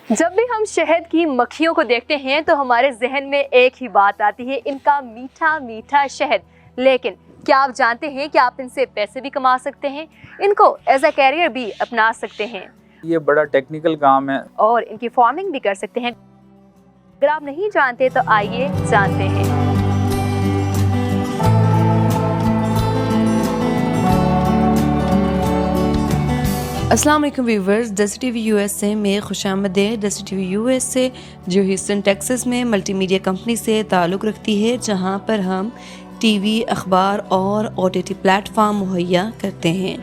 जब भी हम शहद की मक्खियों को देखते हैं तो हमारे जहन में एक ही बात आती है, इनका मीठा मीठा शहद। लेकिन क्या आप जानते हैं कि आप इनसे पैसे भी कमा सकते हैं, इनको एज अ कैरियर भी अपना सकते हैं। ये बड़ा टेक्निकल काम है और इनकी फार्मिंग भी कर सकते हैं। अगर आप नहीं जानते तो आइए जानते हैं। अस्सलाम वालेकुम व्यूवर्स, डेज़र्ट टीवी यूएसए में खुशामदीद। डेज़र्ट टीवी यूएसए जो ह्यूस्टन टेक्सास में मल्टीमीडिया कंपनी से ताल्लुक़ रखती है, जहां पर हम टीवी, अखबार और ओटीटी प्लेटफॉर्म मुहैया करते हैं।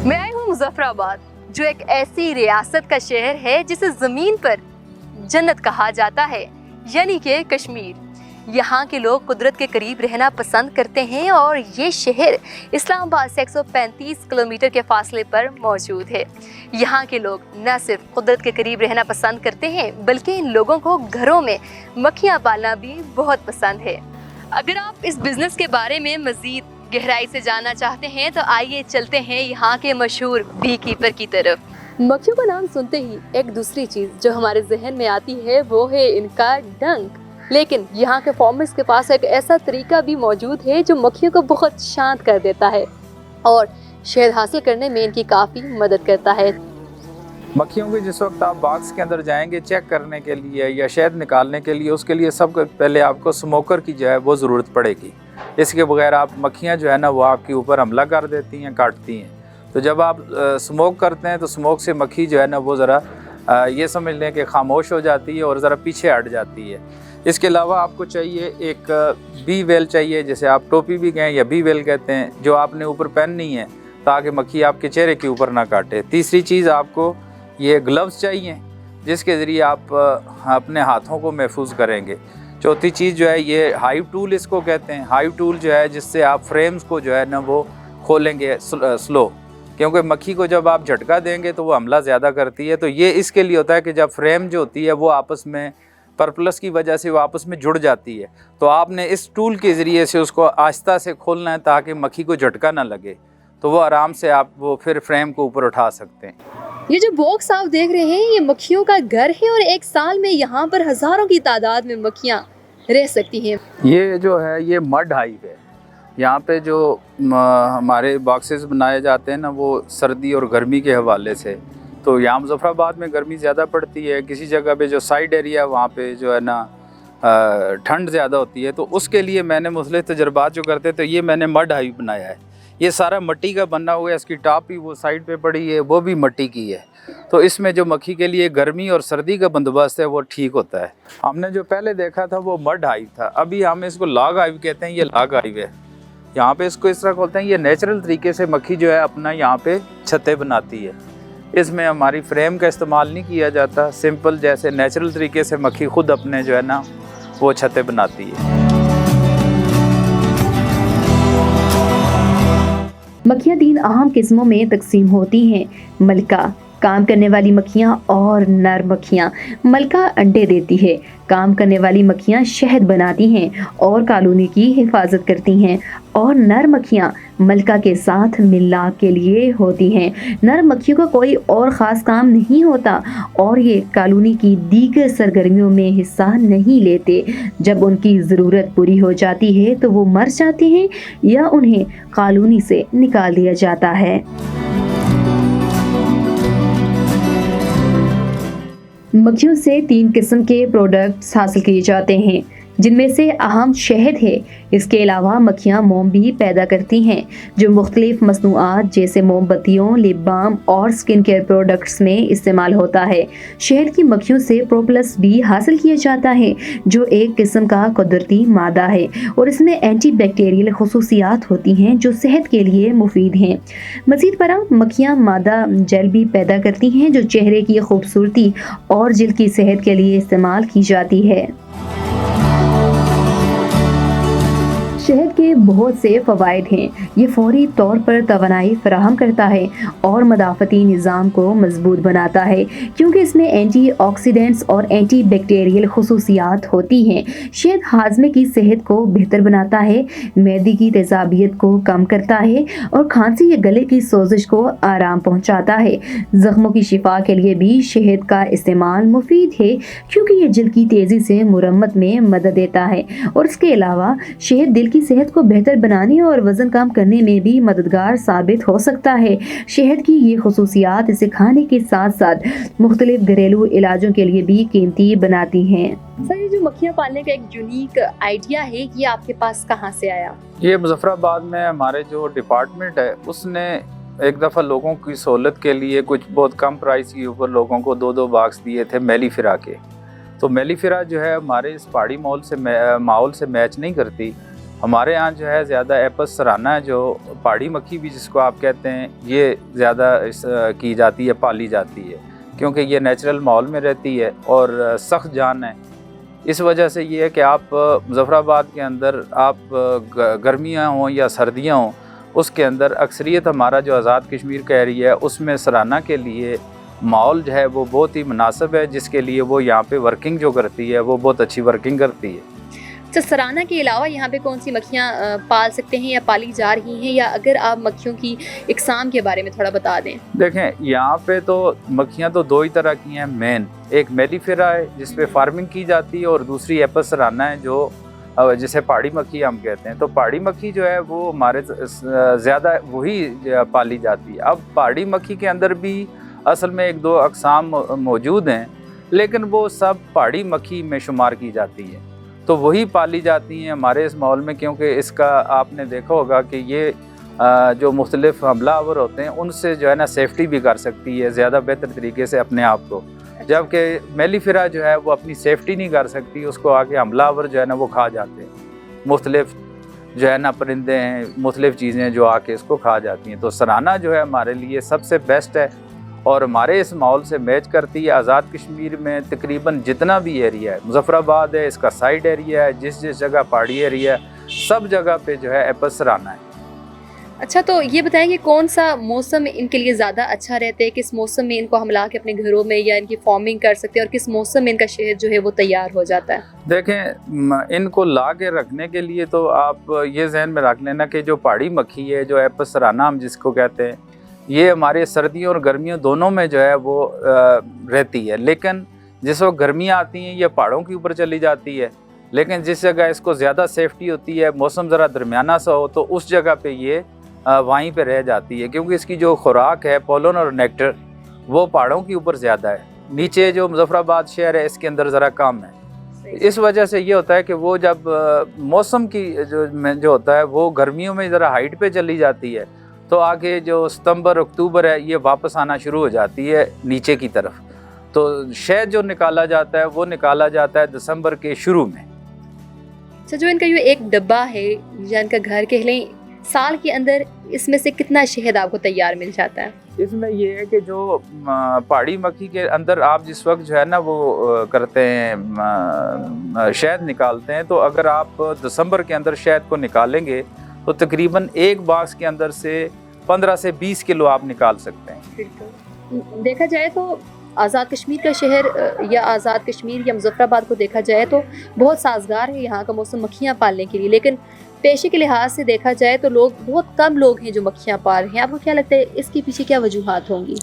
मैं आई हूँ मुजफ्फराबाद, जो एक ऐसी रियासत का शहर है जिसे ज़मीन पर जन्नत कहा जाता है, यानी कि कश्मीर। यहाँ के लोग कुदरत के करीब रहना पसंद करते हैं और ये शहर इस्लामाबाद से 135 किलोमीटर के फासले पर मौजूद है। यहाँ के लोग न सिर्फ कुदरत के करीब रहना पसंद करते हैं, बल्कि इन लोगों को घरों में मक्खियाँ पालना भी बहुत पसंद है। अगर आप इस बिज़नेस के बारे में मज़ीद गहराई से जानना चाहते हैं तो आइए चलते हैं यहाँ के मशहूर बी कीपर की तरफ। मक्खियों का नाम सुनते ही एक दूसरी चीज़ जो हमारे जहन में आती है वो है इनका डंक। लेकिन यहाँ के फार्मर्स के पास एक ऐसा तरीका भी मौजूद है जो मक्खियों को बहुत शांत कर देता है और शहद हासिल करने में इनकी काफ़ी मदद करता है। मक्खियों के जिस वक्त आप बॉक्स के अंदर जाएंगे चेक करने के लिए या शहद निकालने के लिए, उसके लिए सबसे पहले आपको स्मोकर की जो है वो ज़रूरत पड़ेगी। इसके बगैर आप मक्खियाँ जो है ना वो आपके ऊपर हमला कर देती हैं, काटती हैं। तो जब आप स्मोक करते हैं तो स्मोक से मक्खी जो है ना वो ज़रा ये समझ लें कि खामोश हो जाती है और ज़रा पीछे हट जाती है। इसके अलावा आपको चाहिए एक बी वेल चाहिए, जैसे आप टोपी भी कहें या बी वेल कहते हैं, जो आपने ऊपर पहननी है ताकि मक्खी आपके चेहरे के ऊपर ना काटे। तीसरी चीज़ आपको ये ग्लव्स चाहिए जिसके ज़रिए आप अपने हाथों को महफूज करेंगे। चौथी चीज़ जो है ये हाइव टूल इसको कहते हैं। हाइव टूल जो है जिससे आप फ्रेम्स को जो है ना वो खोलेंगे स्लो, क्योंकि मक्खी को जब आप झटका देंगे तो वो हमला ज़्यादा करती है। तो ये इसके लिए होता है कि जब फ्रेम जो होती है वो आपस में परप्लस की वजह से वो आपस में जुड़ जाती है, तो आपने इस टूल के ज़रिए से उसको आहिस्ता से खोलना है ताकि मक्खी को झटका ना लगे, तो वो आराम से आप वो फिर फ्रेम को ऊपर उठा सकते हैं। ये जो बॉक्स आप देख रहे हैं ये मक्खियों का घर है और एक साल में यहाँ पर हज़ारों की तादाद में मक्खियाँ रह सकती हैं। ये जो है ये मड हाइव है। यहाँ पे जो हमारे बॉक्सेस बनाए जाते हैं ना वो सर्दी और गर्मी के हवाले से, तो यहाँ मुजफ्फराबाद में गर्मी ज़्यादा पड़ती है, किसी जगह पे जो साइड एरिया वहाँ पे जो है ना ठंड ज़्यादा होती है, तो उसके लिए मैंने मुख्तलिफ तजर्बात जो करते तो ये मैंने मड हाइव बनाया है। ये सारा मिट्टी का बना हुआ है, इसकी टॉप भी वो साइड पे पड़ी है वो भी मिट्टी की है। तो इसमें जो मक्खी के लिए गर्मी और सर्दी का बंदोबस्त है वो ठीक होता है। हमने जो पहले देखा था वो मड हाइव था, अभी हम इसको लॉग हाइव कहते हैं। ये लॉग हाइव है, यहाँ पे इसको इस तरह खोलते हैं। ये नेचुरल तरीके से मक्खी जो है अपना यहाँ पे छतें बनाती है। इसमें हमारी फ्रेम का इस्तेमाल नहीं किया जाता, सिंपल जैसे नेचुरल तरीके से मक्खी खुद अपने जो है ना वो छतें बनाती है। मक्खियाँ 3 अहम किस्मों में तकसीम होती हैं, मलका, काम करने वाली मक्खियाँ और नर मक्खियाँ। मलका अंडे देती है, काम करने वाली मक्खियाँ शहद बनाती हैं और कॉलोनी की हिफाजत करती हैं, और नर मक्खियाँ मलका के साथ मिलाप के लिए होती हैं। नर मक्खियों का कोई और ख़ास काम नहीं होता और ये कॉलोनी की दीगर सरगर्मियों में हिस्सा नहीं लेते। जब उनकी ज़रूरत पूरी हो जाती है तो वो मर जाते हैं या उन्हें कॉलोनी से निकाल दिया जाता है। मक्खियों से 3 किस्म के प्रोडक्ट्स हासिल किए जाते हैं, जिनमें से अहम शहद है। इसके अलावा मक्खियाँ मोम भी पैदा करती हैं जो मुख्तलिफ मसनूआत जैसे मोमबत्तियों, लिप बाम और स्किन केयर प्रोडक्ट्स में इस्तेमाल होता है। शहद की मक्खियों से प्रोप्लस भी हासिल किया जाता है जो एक किस्म का कुदरती मादा है और इसमें एंटी बैक्टीरियल खसूसियात होती हैं जो सेहत के लिए मुफीद हैं। मज़ीद बरआं मक्खियाँ मादा जेल भी पैदा करती हैं जो चेहरे की खूबसूरती और जिल्द की सेहत के लिए इस्तेमाल की जाती है। शहद के बहुत से फ़वाइद हैं। ये फौरी तौर पर तवानाई फराहम करता है और मदाफ़ती निज़ाम को मजबूत बनाता है क्योंकि इसमें एंटीऑक्सीडेंट्स और एंटी बैक्टीरियल खसूसियात होती हैं। शहद हाजमे की सेहत को बेहतर बनाता है, मैदे की तेज़ाबियत को कम करता है और खांसी या गले की सोजिश को आराम पहुंचाता है। ज़ख्मों की शिफा के लिए भी शहद का इस्तेमाल मुफीद है क्योंकि ये जल्द की तेज़ी से मुरम्मत में मदद देता है और इसके अलावा शहद दिल की सेहत को बेहतर बनाने और वज़न कम करने में भी मददगार साबित हो सकता है। शहद की ये खसूसियात इसे खाने के साथ साथ मुख्तलिफ घरेलू इलाजों के लिए भी कीमती बनाती हैं। सर, ये जो मक्खियाँ पालने का एक यूनिक आइडिया है, ये आपके पास कहाँ से आया? ये मुजफ्फराबाद में हमारे जो डिपार्टमेंट है उसने एक दफ़ा लोगों की सहूलत के लिए कुछ बहुत कम प्राइस के ऊपर लोगों को 2-2 बॉक्स दिए थे मेलीफिरा के। तो मेलीफिरा जो है हमारे इस पहाड़ी माहौल से मैच नहीं करती। हमारे यहाँ जो है ज़्यादा एपस सराना जो पहाड़ी मक्खी भी जिसको आप कहते हैं, ये ज़्यादा की जाती है, पाली जाती है क्योंकि ये नेचुरल माहौल में रहती है और सख्त जान है। इस वजह से ये है कि आप मुजफ्फराबाद के अंदर आप गर्मियाँ हों या सर्दियाँ हों, उसके अंदर अक्सरियत हमारा जो आज़ाद कश्मीर का एरिया है उसमें सराना के लिए माहौल जो है वो बहुत ही मुनासिब है, जिसके लिए वो यहाँ पे वर्किंग जो करती है वो बहुत अच्छी वर्किंग करती है। तो सराना के अलावा यहाँ पे कौन सी मक्खियाँ पाल सकते हैं या पाली जा रही हैं, या अगर आप मक्खियों की इकसाम के बारे में थोड़ा बता दें? देखें, यहाँ पे तो मक्खियाँ तो 2 ही तरह की हैं मेन। एक मेलीफेरा है जिस पे फार्मिंग की जाती है और दूसरी एपस सराना है जो जिसे पहाड़ी मक्खी हम कहते हैं। तो पहाड़ी मक्खी जो है वो हमारे ज़्यादा वही पाली जाती है। अब पहाड़ी मक्खी के अंदर भी असल में 1-2 अक़साम मौजूद हैं, लेकिन वो सब पहाड़ी मक्खी में शुमार की जाती है, तो वही पाली जाती हैं हमारे इस माहौल में क्योंकि इसका आपने देखा होगा कि ये जो मुख्तलिफ हमलावर होते हैं उनसे जो है ना सेफ्टी भी कर सकती है ज़्यादा बेहतर तरीके से अपने आप को, जबकि मेलीफिरा जो है वो अपनी सेफ्टी नहीं कर सकती, उसको आके हमलावर जो है ना वो खा जाते हैं। मुख्तलिफ जो है ना परिंदे हैं, मुख्तलिफ चीज़ें जो आके इसको खा जाती हैं। तो सराना जो है हमारे लिए सबसे बेस्ट है और हमारे इस माहौल से मैच करती है। आज़ाद कश्मीर में तकरीबन जितना भी एरिया है, मुजफ्फराबाद है, इसका साइड एरिया है, जिस जगह पहाड़ी एरिया है, सब जगह पे जो है एपस सराना है। अच्छा, तो ये बताएं कि कौन सा मौसम इनके लिए ज़्यादा अच्छा रहता है? किस मौसम में इनको हम ला के अपने घरों में या इनकी फार्मिंग कर सकते हैं और किस मौसम में इनका शहद जो है वो तैयार हो जाता है? देखें, इनको ला के रखने के लिए तो आप ये जहन में रख लेना कि जो पहाड़ी मक्खी है, जो एपस सराना हम जिसको कहते हैं, ये हमारे सर्दियों और गर्मियों दोनों में जो है वो रहती है। लेकिन जिस वक्त गर्मियाँ आती हैं ये पहाड़ों के ऊपर चली जाती है, लेकिन जिस जगह इसको ज़्यादा सेफ्टी होती है, मौसम ज़रा दरमियाना सा हो, तो उस जगह पे ये वहीं पे रह जाती है क्योंकि इसकी जो खुराक है पोलन और नेक्टर वो पहाड़ों के ऊपर ज़्यादा है। नीचे जो मुजफ्फराबाद शहर है इसके अंदर ज़रा कम है। इस वजह से ये होता है कि वो जब मौसम की जो होता है वो गर्मियों में ज़रा हाइट पे चली जाती है, तो आगे जो सितंबर अक्टूबर है ये वापस आना शुरू हो जाती है नीचे की तरफ। तो शहद जो निकाला जाता है वो निकाला जाता है दिसंबर के शुरू में। अच्छा, जो इनका ये एक डब्बा है या इनका घर कह लें, साल के अंदर इसमें से कितना शहद आपको तैयार मिल जाता है? इसमें ये है कि जो पहाड़ी मक्खी के अंदर आप जिस वक्त जो है ना वो करते हैं शहद निकालते हैं, तो अगर आप दिसंबर के अंदर शहद को निकालेंगे तो तकरीबन एक बॉक्स के अंदर से 15 से 20 किलो आप निकाल सकते हैं। देखा जाए तो आज़ाद कश्मीर का शहर या आज़ाद कश्मीर या मुजफ्फराबाद को देखा जाए तो बहुत साजगार है यहाँ का मौसम मक्खियाँ पालने के लिए, लेकिन पेशे के लिहाज से देखा जाए तो बहुत कम लोग हैं जो मक्खियाँ पाल रहे हैं। आपको क्या लगता है इसके पीछे क्या वजूहात होंगी?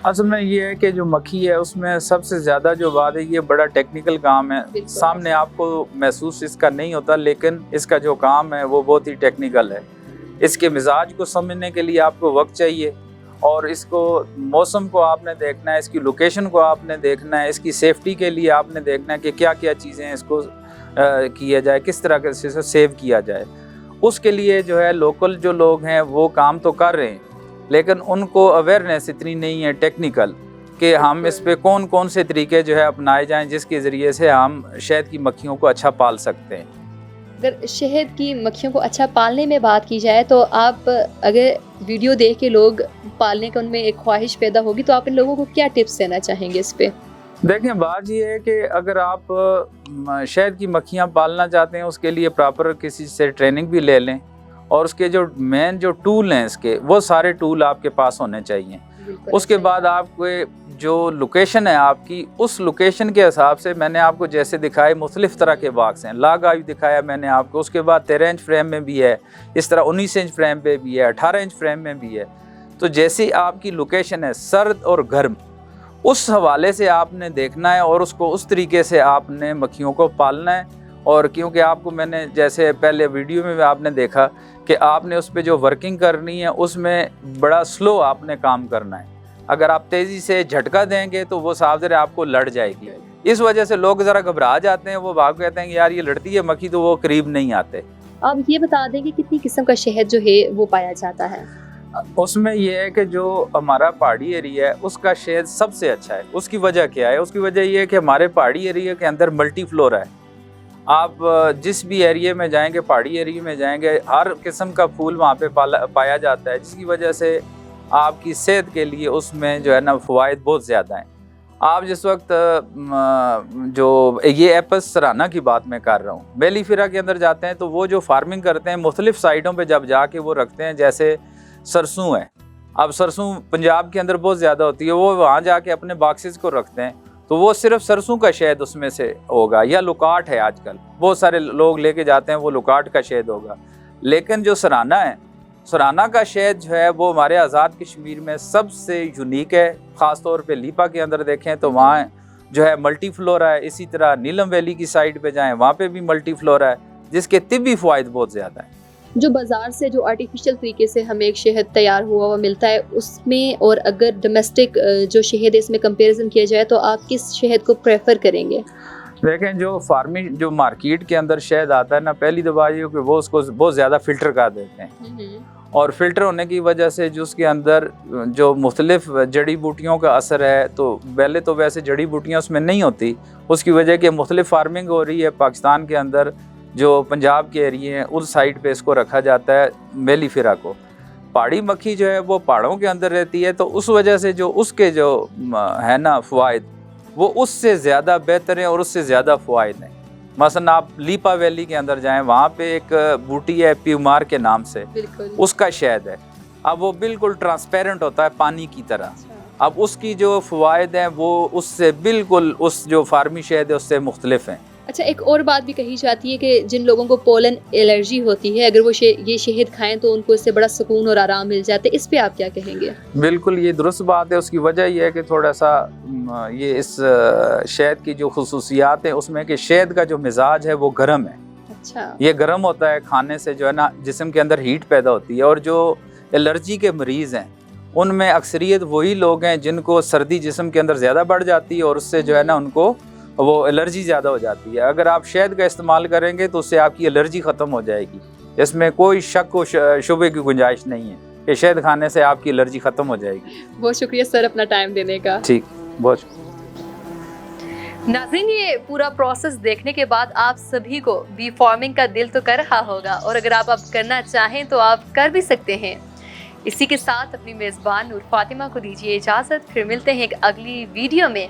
असल में ये है कि जो मक्खी है उसमें सबसे ज़्यादा जो बात है ये बड़ा टेक्निकल काम है, सामने आपको महसूस इसका नहीं होता, लेकिन इसका जो काम है वो बहुत ही टेक्निकल है। इसके मिजाज को समझने के लिए आपको वक्त चाहिए और इसको मौसम को आपने देखना है, इसकी लोकेशन को आपने देखना है, इसकी सेफ्टी के लिए आपने देखना है कि क्या क्या चीज़ें इसको किया जाए, किस तरह से सेव किया जाए। उसके लिए जो है लोकल जो लोग हैं वो काम तो कर रहे हैं, लेकिन उनको अवेयरनेस इतनी नहीं है टेक्निकल कि हम इस पे कौन कौन से तरीके जो है अपनाए जाएं जिसके ज़रिए से हम शहद की मक्खियों को अच्छा पाल सकते हैं। अगर शहद की मक्खियों को अच्छा पालने में बात की जाए तो आप अगर वीडियो देख के लोग पालने का उनमें एक ख्वाहिश पैदा होगी तो आप इन लोगों को क्या टिप्स देना चाहेंगे इस पे? देखें, बात ये है कि अगर आप शहद की मक्खियाँ पालना चाहते हैं, उसके लिए प्रॉपर किसी से ट्रेनिंग भी ले लें, और उसके जो मेन जो टूल हैं इसके, वो सारे टूल आपके पास होने चाहिए। उसके बाद आपको जो लोकेशन है आपकी, उस लोकेशन के हिसाब से मैंने आपको जैसे दिखाए मुख्तलिफ़ तरह के बॉक्स हैं, लागा भी दिखाया मैंने आपको, उसके बाद 13 इंच फ्रेम में भी है, इस तरह 19 इंच फ्रेम पे भी है, 18 इंच फ्रेम में भी है। तो जैसी आपकी लोकेशन है सर्द और गर्म, उस हवाले से आपने देखना है और उसको उस तरीके से आपने मक्खियों को पालना है। और क्योंकि आपको मैंने जैसे पहले वीडियो में आपने देखा कि आपने उस पर जो वर्किंग करनी है उसमें बड़ा स्लो आपने काम करना है। अगर आप तेज़ी से झटका देंगे तो वो साफ ज़रा आपको लड़ जाएगी। इस वजह से लोग ज़रा घबरा जाते हैं, वो भाग कहते हैं कि यार ये लड़ती है मक्खी, तो वो करीब नहीं आते। आप ये बता दें कि कितनी किस्म का शहद जो है वो पाया जाता है? उसमें ये है कि जो हमारा पहाड़ी एरिया है उसका शहद सबसे अच्छा है। उसकी वजह क्या है? उसकी वजह ये है कि हमारे पहाड़ी एरिया के अंदर मल्टी फ्लोरा है। आप जिस भी एरिया में जाएंगे, पहाड़ी एरिया में जाएंगे, हर किस्म का फूल वहाँ पे पाया जाता है, जिसकी वजह से आपकी सेहत के लिए उसमें जो है ना फ़वाइद बहुत ज़्यादा हैं। आप जिस वक्त जो ये एपस सराना की बात मैं कर रहा हूँ, मेलीफिरा के अंदर जाते हैं तो वो जो फार्मिंग करते हैं मुख्तलिफ़ साइटों पे जब जाके वो रखते हैं, जैसे सरसों है, अब सरसों पंजाब के अंदर बहुत ज़्यादा होती है, वो वहाँ जाके अपने बॉक्सेस को रखते हैं, तो वो सिर्फ सरसों का शहद उसमें से होगा, या लुकाट है, आजकल बहुत सारे लोग लेके जाते हैं वो लुकाट का शहद होगा। लेकिन जो सराना है, सराना का शहद जो है वो हमारे आज़ाद कश्मीर में सबसे यूनिक है। ख़ास तौर पे लीपा के अंदर देखें तो वहाँ जो है मल्टी फ्लोरा है। इसी तरह नीलम वैली की साइड पे जाएं, वहाँ पे भी मल्टी फ्लोरा है, जिसके तिब्बी फ़वाइद बहुत ज़्यादा हैं। जो बाज़ार से जो आर्टिफिशियल तरीके से हमें एक शहद तैयार हुआ हुआ मिलता है उसमें, और अगर डोमेस्टिक जो शहद है इसमें कंपैरिजन किया जाए तो आप किस शहद को प्रेफर करेंगे? देखें, जो फार्मिंग जो मार्केट के अंदर शहद आता है ना, पहली दफ़ा ये कि वो उसको बहुत ज़्यादा फ़िल्टर कर देते हैं, और फ़िल्टर होने की वजह से जो उसके अंदर जो मुख्तलिफ़ जड़ी बूटियों का असर है, तो पहले तो वैसे जड़ी बूटियाँ उसमें नहीं होती, उसकी वजह कि मुख्तलिफ़ फार्मिंग हो रही है पाकिस्तान के अंदर। जो पंजाब के एरिए हैं उस साइड पे इसको रखा जाता है मेलीफिरा को। पहाड़ी मक्खी जो है वो पहाड़ों के अंदर रहती है, तो उस वजह से जो उसके जो है ना फ़वाइद, वो उससे ज़्यादा बेहतर हैं और उससे ज़्यादा फ़वाइद हैं। मसलन आप लीपा वैली के अंदर जाएं, वहाँ पे एक बूटी है प्यूमार के नाम से, उसका शहद है, अब वो बिल्कुल ट्रांसपेरेंट होता है पानी की तरह। अब उसकी जो फ़वाइद हैं वो उससे बिल्कुल, उस जो फार्मी शहद है उससे मुख्तलिफ हैं। अच्छा, एक और बात भी कही जाती है कि जिन लोगों को पोलन एलर्जी होती है, अगर वो ये शहद खाएं तो उनको इससे बड़ा सुकून और आराम मिल जाता है, इस पे आप क्या कहेंगे? बिल्कुल ये दुरुस्त बात है। उसकी वजह ये है कि थोड़ा सा ये इस शहद की जो खुसूसियात है उसमें कि शहद का जो मिजाज है वो गर्म है। अच्छा, ये गर्म होता है, खाने से जो है ना जिस्म के अंदर हीट पैदा होती है। और जो एलर्जी के मरीज़ हैं उनमें अक्सरियत वही लोग हैं जिनको सर्दी जिस्म के अंदर ज़्यादा बढ़ जाती है और उससे जो है ना उनको वो एलर्जी ज़्यादा हो जाती है। अगर आप शहद का इस्तेमाल करेंगे तो उससे आपकी एलर्जी ख़त्म हो जाएगी, इसमें कोई शक व शुबे की गुंजाइश नहीं है कि शहद खाने से आपकी एलर्जी ख़त्म हो जाएगी। बहुत शुक्रिया सर अपना टाइम देने का। ठीक, बहुत नाज़रीन, ये पूरा प्रोसेस देखने के बाद आप सभी को बी फार्मिंग का दिल तो कर रहा होगा, और अगर आप अब करना चाहें तो आप कर भी सकते हैं। इसी के साथ अपनी मेज़बान नूर फातिमा को दीजिए इजाज़त, फिर मिलते हैं एक अगली वीडियो में